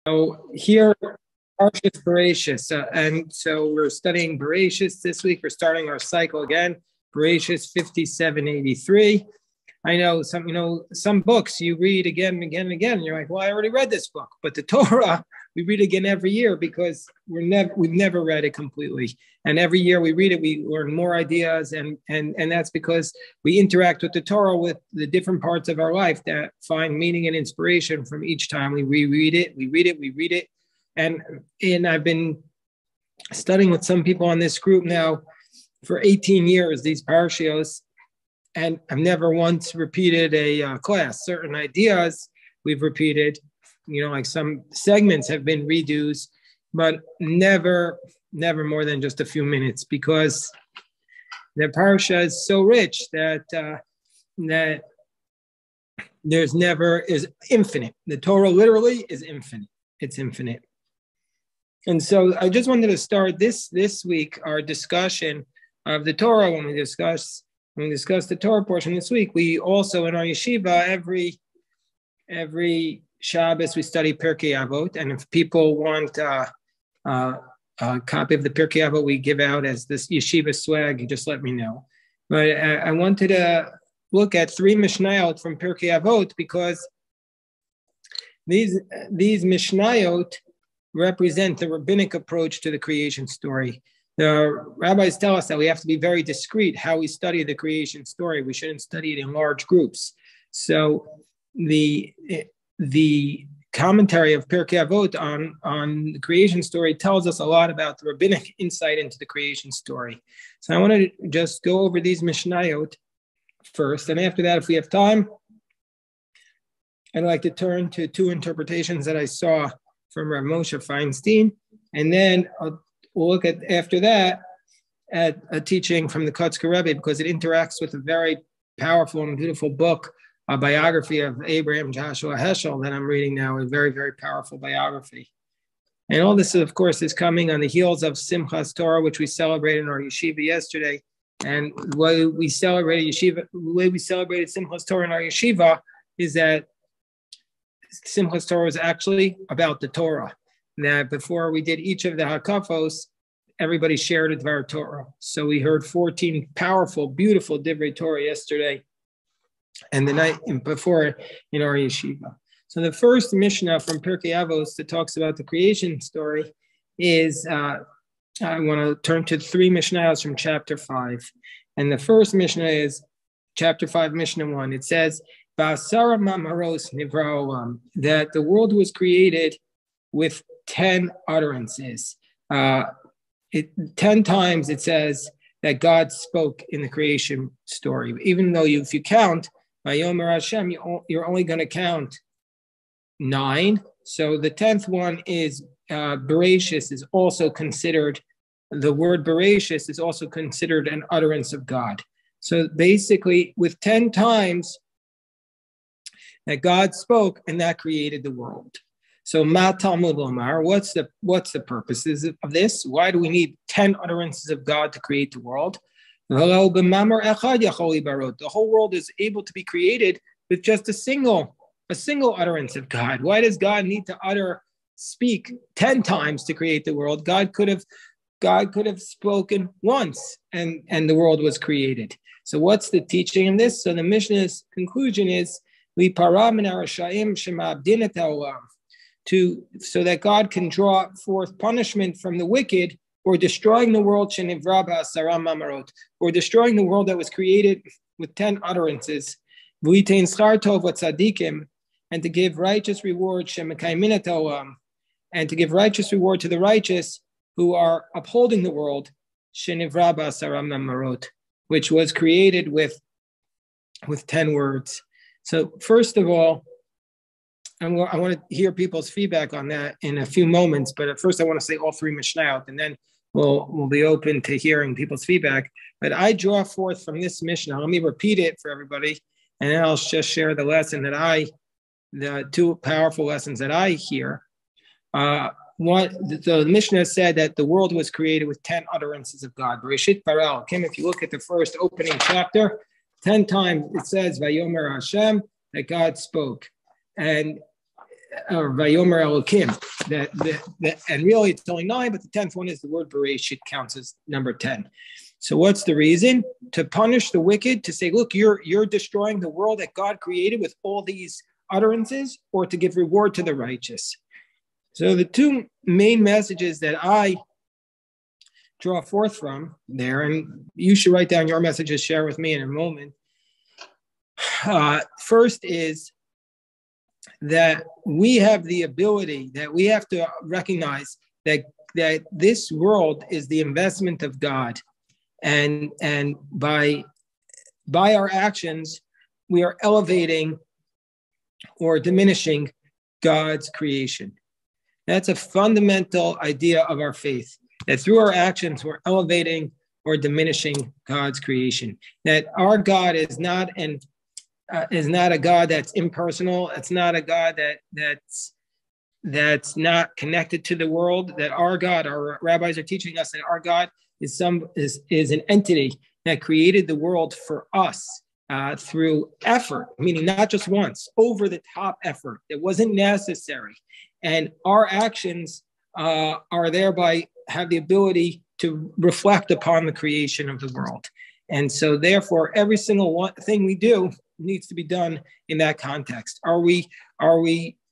So here, Parshas Bereishis, and so we're studying Bereishis this week. We're starting our cycle again, Bereishis 5783. I know some books you read again and again and again. And you're like, well, I already read this book, but the Torah we read again every year because we've never read it completely. And every year we read it, we learn more ideas, and that's because we interact with the Torah with the different parts of our life that find meaning and inspiration from each time we reread it. We read it, and I've been studying with some people on this group now for 18 years, these parashios, and I've never once repeated a class. Certain ideas we've repeated, like some segments have been redos, but never more than just a few minutes, because the parasha is so rich that there's never is infinite. The Torah literally is infinite. It's infinite. And so I just wanted to start this week our discussion of the Torah. When we discuss the Torah portion this week, we also in our yeshiva every Shabbos we study Pirkei Avot, and if people want a copy of the Pirkei Avot we give out as this yeshiva swag, you just let me know. But I wanted to look at 3 Mishnayot from Pirkei Avot, because these Mishnayot represent the rabbinic approach to the creation story. The rabbis tell us that we have to be very discreet how we study the creation story. We shouldn't study it in large groups. So the commentary of Pirkei Avot on the creation story tells us a lot about the rabbinic insight into the creation story. So I want to just go over these Mishnayot first, and after that, if we have time, I'd like to turn to 2 interpretations that I saw from Rav Moshe Feinstein, and then we'll look at, after that, at a teaching from the Kotzker Rebbe, because it interacts with a very powerful and beautiful book, a biography of Abraham Joshua Heschel that I'm reading now, a very, very powerful biography. And all this, of course, is coming on the heels of Simchas Torah, which we celebrated in our yeshiva yesterday. And the way we celebrated Simchas Torah in our yeshiva is that Simchas Torah was actually about the Torah. That before we did each of the hakafos, everybody shared a Dvar Torah. So we heard 14 powerful, beautiful Divrei Torah yesterday, and the night before in our yeshiva. So the first Mishnah from Pirkei Avos that talks about the creation story is, I want to turn to 3 Mishnahs from chapter 5. And the first Mishnah is chapter 5, Mishnah 1. It says, Ba'asara mamaros nivra olam, that the world was created with 10 utterances. 10 times it says that God spoke in the creation story. Even though if you count, Vayomer Hashem, you're only going to count 9. So the 10th one is Bereishis is also considered, the word Bereishis is also considered an utterance of God. So basically, with 10 times that God spoke, and that created the world. So Ma Talmud Lomar, what's the purposes of this? Why do we need 10 utterances of God to create the world? The whole world is able to be created with just a single utterance of God. Why does God need to speak 10 times to create the world? God could have spoken once, and the world was created. So what's the teaching in this? So the Mishnah's conclusion is so that God can draw forth punishment from the wicked, or destroying the world, or destroying the world that was created with 10 utterances, and to give righteous reward, and to give righteous reward to the righteous who are upholding the world, which was created with 10 words. So first of all, I want to hear people's feedback on that in a few moments, but at first I want to say all 3 Mishnayot, and then we'll be open to hearing people's feedback. But I draw forth from this Mishnah, let me repeat it for everybody, and then I'll just share the lesson the 2 powerful lessons that I hear. The Mishnah said that the world was created with 10 utterances of God. Bereshit Baral. Kim, if you look at the first opening chapter, 10 times it says Vayomer Hashem, that God spoke. And or Vayomer Elokim. And really it's only 9, but the 10th one is the word Bereishis counts as number 10. So what's the reason? To punish the wicked, to say, look, you're destroying the world that God created with all these utterances, or to give reward to the righteous. So the two main messages that I draw forth from there, and you should write down your messages, share with me in a moment. First is that we have the ability, that we have to recognize that this world is the investment of God. And by our actions, we are elevating or diminishing God's creation. That's a fundamental idea of our faith, that through our actions, we're elevating or diminishing God's creation. That our God is not a God that's impersonal. It's not a God that's not connected to the world. That our God, our rabbis are teaching us that our God is an entity that created the world for us through effort, meaning not just once, over the top effort. It wasn't necessary. And our actions are thereby have the ability to reflect upon the creation of the world. And so therefore, every single thing we do needs to be done in that context. Are we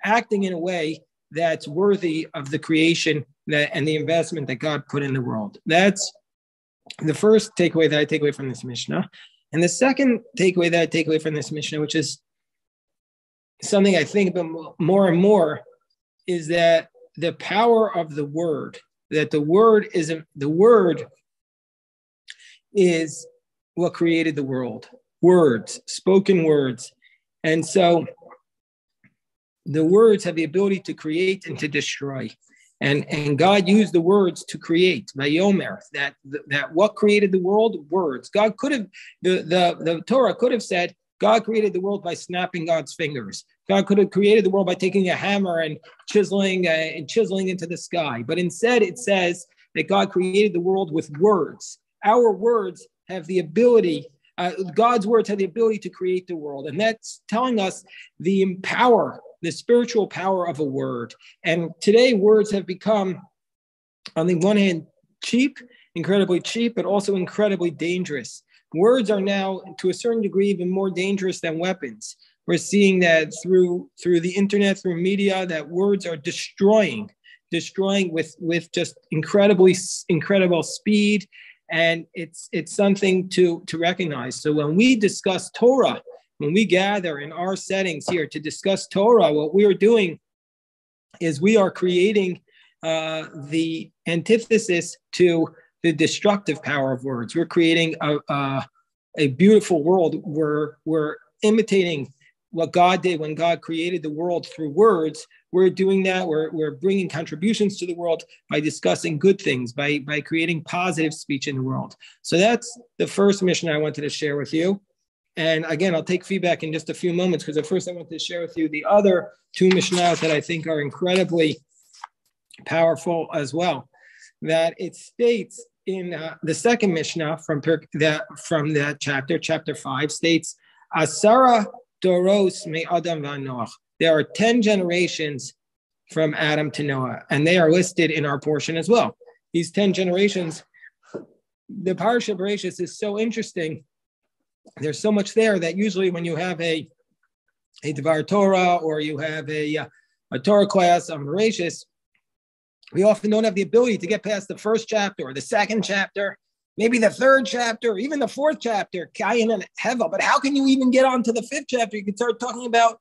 acting in a way that's worthy of the creation and the investment that God put in the world? That's the first takeaway that I take away from this Mishnah. And the second takeaway that I take away from this Mishnah, which is something I think about more and more, is that the power of the word, that the word is what created the world. Words, spoken words. And so the words have the ability to create and to destroy. And God used the words to create. Vayomer, that what created the world? Words. God could have, the Torah could have said, God created the world by snapping God's fingers. God could have created the world by taking a hammer and chiseling into the sky. But instead it says that God created the world with words. Our words have the ability, God's words have the ability to create the world. And that's telling us the spiritual power of a word. And today words have become, on the one hand, incredibly cheap, but also incredibly dangerous. Words are now, to a certain degree, even more dangerous than weapons. We're seeing that through the internet, through media, that words are destroying with just incredible speed. And it's something to recognize. So when we discuss Torah, when we gather in our settings here to discuss Torah, what we are doing is we are creating the antithesis to the destructive power of words. We're creating a beautiful world. We're imitating what God did when God created the world through words. We're doing that. We're bringing contributions to the world by discussing good things, by creating positive speech in the world. So that's the first mission I wanted to share with you. And again, I'll take feedback in just a few moments, because at first I want to share with you the other two mishnahs that I think are incredibly powerful as well. That it states in the second mishnah from that chapter 5, states, Asara Doros me Adam v'Noach. There are 10 generations from Adam to Noah, and they are listed in our portion as well. These 10 generations, the Parasha Bereishis is so interesting. There's so much there that usually when you have a Dvar Torah or you have a Torah class on Bereishis, we often don't have the ability to get past the first chapter or the second chapter, maybe the third chapter, or even the fourth chapter, Kayin and Hevel. But how can you even get on to the fifth chapter? You can start talking about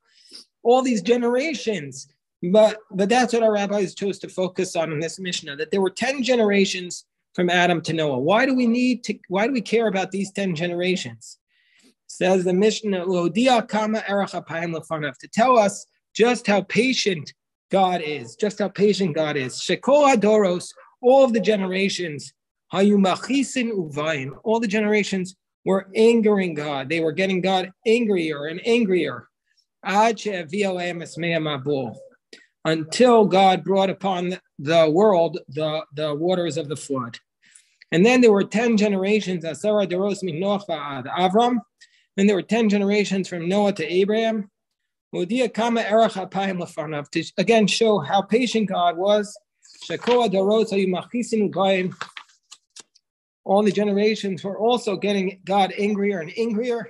all these generations. But that's what our rabbis chose to focus on in this Mishnah, that there were 10 generations from Adam to Noah. Why do we care about these 10 generations? Says the Mishnah, to tell us just how patient God is. Shekol Hadoros, all of the generations, Hayumachisin Uvayin, all the generations were angering God. They were getting God angrier and angrier. Until God brought upon the world the waters of the flood. And then there were 10 generations, Asara Doros min Noach va'ad Avram. Then there were 10 generations from Noah to Abraham. To again show how patient God was. All the generations were also getting God angrier and angrier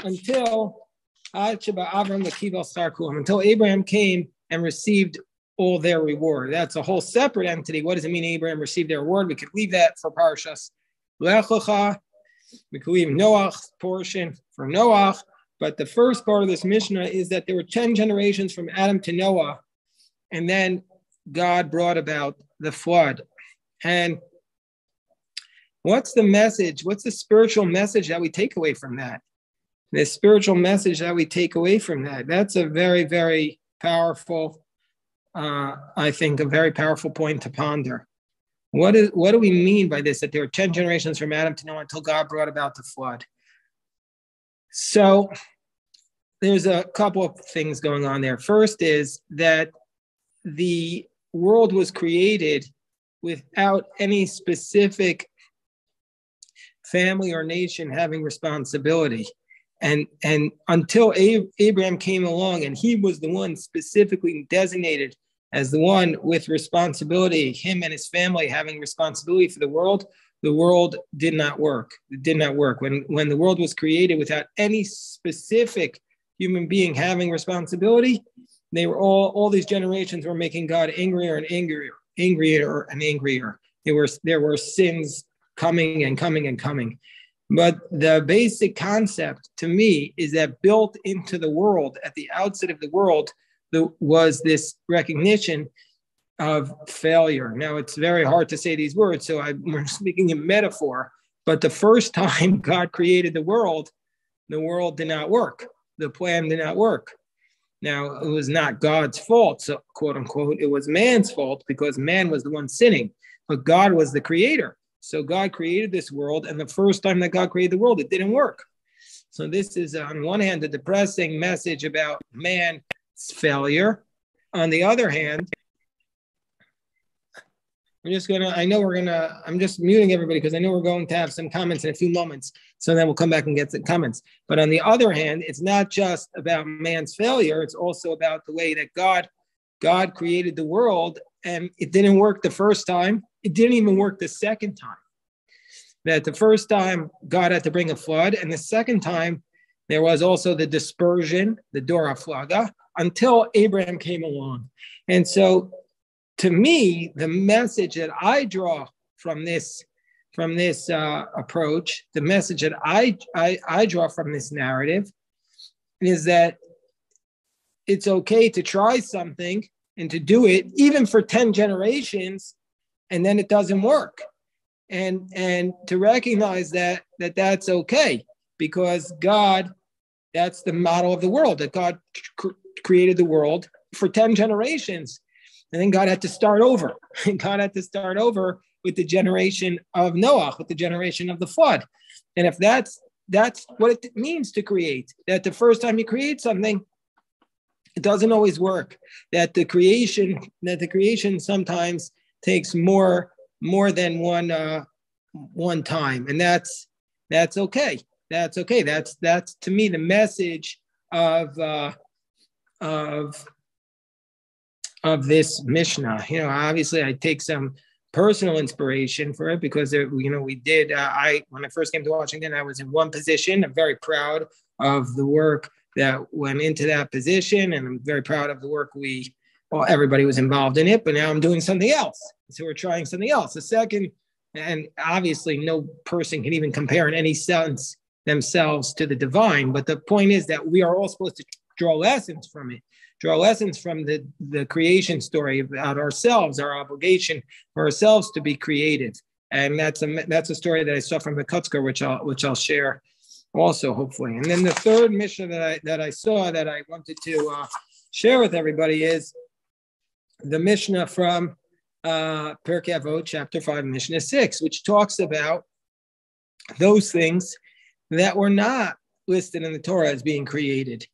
until Abraham came and received all their reward. That's a whole separate entity. What does it mean Abraham received their reward? We could leave that for Parashas Lech Lecha. We could leave Noach's portion for Noach. But the first part of this Mishnah is that there were 10 generations from Adam to Noah, and then God brought about the flood. And what's the message? What's the spiritual message that we take away from that? The spiritual message that we take away from that. That's a very, very powerful, I think, a very powerful point to ponder. What do we mean by this? That there were 10 generations from Adam to Noah until God brought about the flood. So there's a couple of things going on there. First is that the world was created without any specific family or nation having responsibility. And until Abraham came along and he was the one specifically designated as the one with responsibility, him and his family having responsibility for the world did not work. It did not work. When the world was created without any specific human being having responsibility, they were all these generations were making God angrier and angrier. There were sins coming and coming and coming. But the basic concept to me is that built into the world, at the outset of the world, was this recognition of failure. Now, it's very hard to say these words, so we're speaking in metaphor. But the first time God created the world did not work. The plan did not work. Now, it was not God's fault, so quote unquote, it was man's fault because man was the one sinning, but God was the creator. So God created this world, and the first time that God created the world, it didn't work. So this is, on one hand, a depressing message about man's failure. On the other hand, I'm just muting everybody because I know we're going to have some comments in a few moments. So then we'll come back and get some comments. But on the other hand, it's not just about man's failure. It's also about the way that God created the world, and it didn't work the first time. It didn't even work the second time. That the first time God had to bring a flood, and the second time there was also the dispersion, the Dora Flaga, until Abraham came along. And so, to me, the message that I draw from this approach, the message that I draw from this narrative, is that it's okay to try something and to do it even for 10 generations, and then it doesn't work. And to recognize that's okay, because God, that's the model of the world, that God created the world for 10 generations. And then God had to start over. And God had to start over with the generation of Noah, with the generation of the flood. And if that's what it means to create, that the first time you create something, it doesn't always work. That the creation sometimes takes more than one time, and that's okay. That's okay. That's to me the message of this Mishnah. Obviously, I take some personal inspiration for it because we did. When I first came to Washington, I was in one position. I'm very proud of the work that went into that position, and I'm very proud of the work everybody was involved in it, but now I'm doing something else. So we're trying something else. The second, and obviously no person can even compare in any sense themselves to the divine, but the point is that we are all supposed to draw lessons from it, draw lessons from the creation story about ourselves, our obligation for ourselves to be creative. And that's a story that I saw from the Kutzker, which I'll share also, hopefully. And then the third Mishnah that I saw that I wanted to share with everybody is the Mishnah from Pirkei Avot, chapter 5, Mishnah 6, which talks about those things that were not listed in the Torah as being created.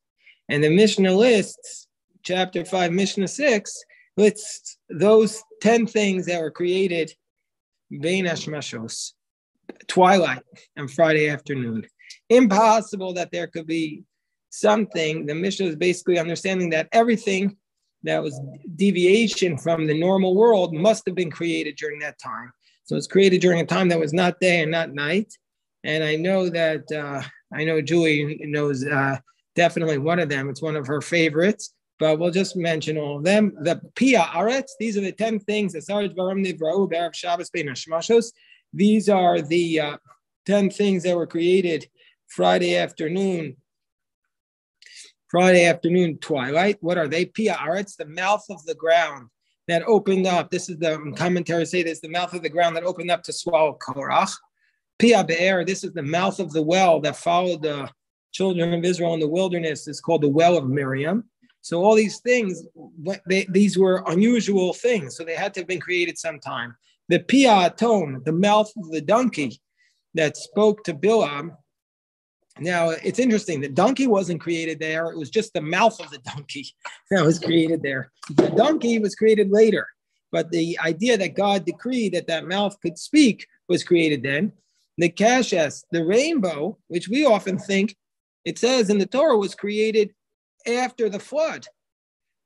And the Mishnah lists, chapter 5, Mishnah 6, lists those 10 things that were created Bein Hashmashos, twilight and Friday afternoon. Impossible that there could be something, the Mishnah is basically understanding that everything that was deviation from the normal world must have been created during that time. So it's created during a time that was not day and not night. And I know that, I know Julie knows definitely one of them. It's one of her favorites, but we'll just mention all of them. The Pia Aretz, these are the 10 things. These are the 10 things that were created Friday afternoon twilight. What are they? Pia Aretz, the mouth of the ground that opened up. This is the commentators say this, the mouth of the ground that opened up to swallow Korach. Pia Be'er, this is the mouth of the well that followed the children of Israel in the wilderness. It's called the well of Miriam. So all these things, these were unusual things. So they had to have been created sometime. The Pia Aton, the mouth of the donkey that spoke to Bilam. Now, it's interesting. The donkey wasn't created there. It was just the mouth of the donkey that was created there. The donkey was created later. But the idea that God decreed that that mouth could speak was created then. The kashes, the rainbow, which we often think, it says in the Torah, was created after the flood.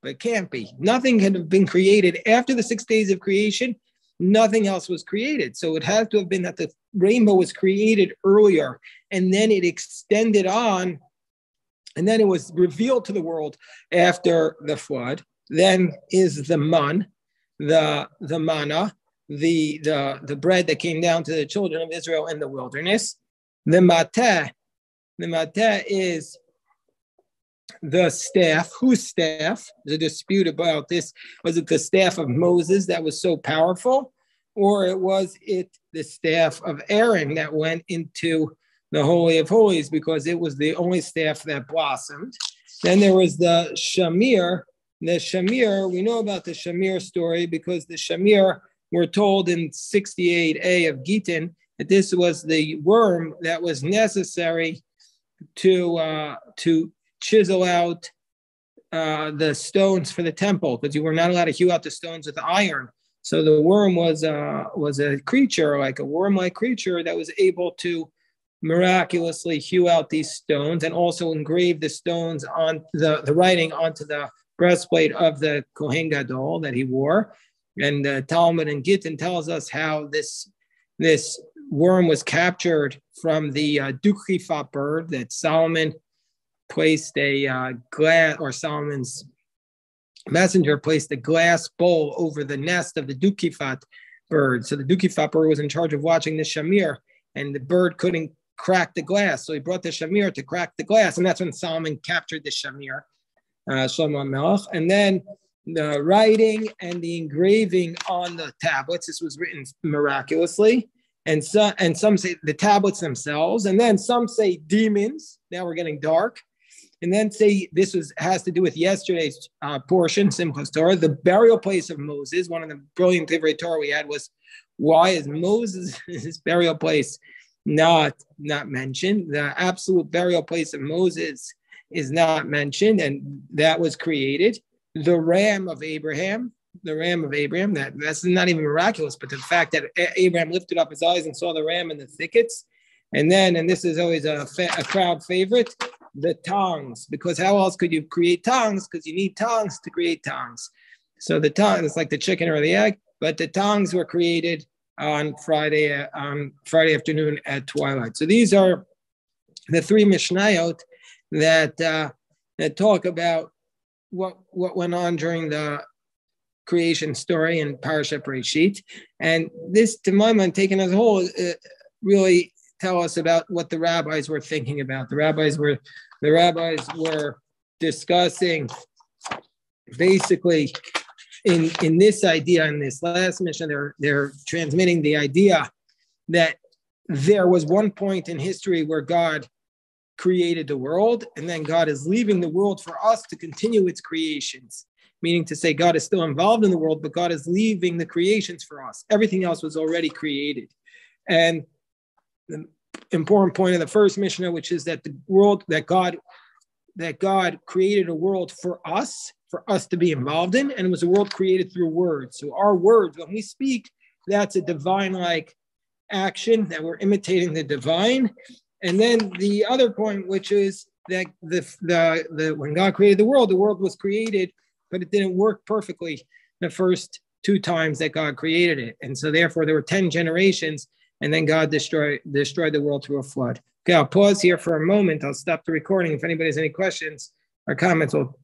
But it can't be. Nothing can have been created after the 6 days of creation. Nothing else was created. So it has to have been that the rainbow was created earlier, and then it extended on, and then it was revealed to the world after the flood. Then is the man, the manna, the bread that came down to the children of Israel in the wilderness. The mateh is the staff. Whose staff? There's a dispute about this. Was it the staff of Moses that was so powerful, or was it the staff of Aaron that went into the Holy of Holies because it was the only staff that blossomed? Then there was the Shamir. The Shamir, we know about the Shamir story because the Shamir were told in 68a of Gittin that this was the worm that was necessary to chisel out the stones for the temple, because you were not allowed to hew out the stones with iron. So the worm was a creature, like a worm-like creature that was able to miraculously hew out these stones and also engrave the stones on the writing onto the breastplate of the Kohen Gadol that he wore. And the Talmud and Gittin tells us how this worm was captured from the Dukhifa bird that Solomon placed a glass, or Solomon's messenger placed a glass bowl over the nest of the Dukifat bird. So the Dukifat bird was in charge of watching the Shamir, and the bird couldn't crack the glass. So he brought the Shamir to crack the glass, and that's when Solomon captured the Shamir, Shlomo Melech. And then the writing and the engraving on the tablets, this was written miraculously. And some say the tablets themselves, and then some say demons. Now we're getting dark. And then say this has to do with yesterday's portion, Simchas Torah, the burial place of Moses. One of the brilliant Divrei Torah we had was, why is Moses' burial place not mentioned? The absolute burial place of Moses is not mentioned, and that was created. The ram of Abraham, that's not even miraculous, but the fact that Abraham lifted up his eyes and saw the ram in the thickets. And then, and this is always a crowd favorite, the tongues, because how else could you create tongues? Because you need tongues to create tongues. So the tongues, it's like the chicken or the egg, but the tongues were created on Friday afternoon at twilight. So these are the three Mishnayot that talk about what went on during the creation story in Parashat Bereishis. And this, to my mind, taken as a whole, really tell us about what the rabbis were thinking about. The rabbis were discussing basically in this idea, in this last mission, they're transmitting the idea that there was one point in history where God created the world, and then God is leaving the world for us to continue its creations. Meaning to say God is still involved in the world, but God is leaving the creations for us. Everything else was already created. And the important point of the first Mishnah, which is that the world that God created a world for us to be involved in, and it was a world created through words. So our words, when we speak, that's a divine-like action that we're imitating the divine. And then the other point, which is that when God created the world was created, but it didn't work perfectly the first 2 times that God created it. And so therefore there were 10 generations, and then God destroyed the world through a flood. Okay, I'll pause here for a moment. I'll stop the recording. If anybody has any questions or comments, we'll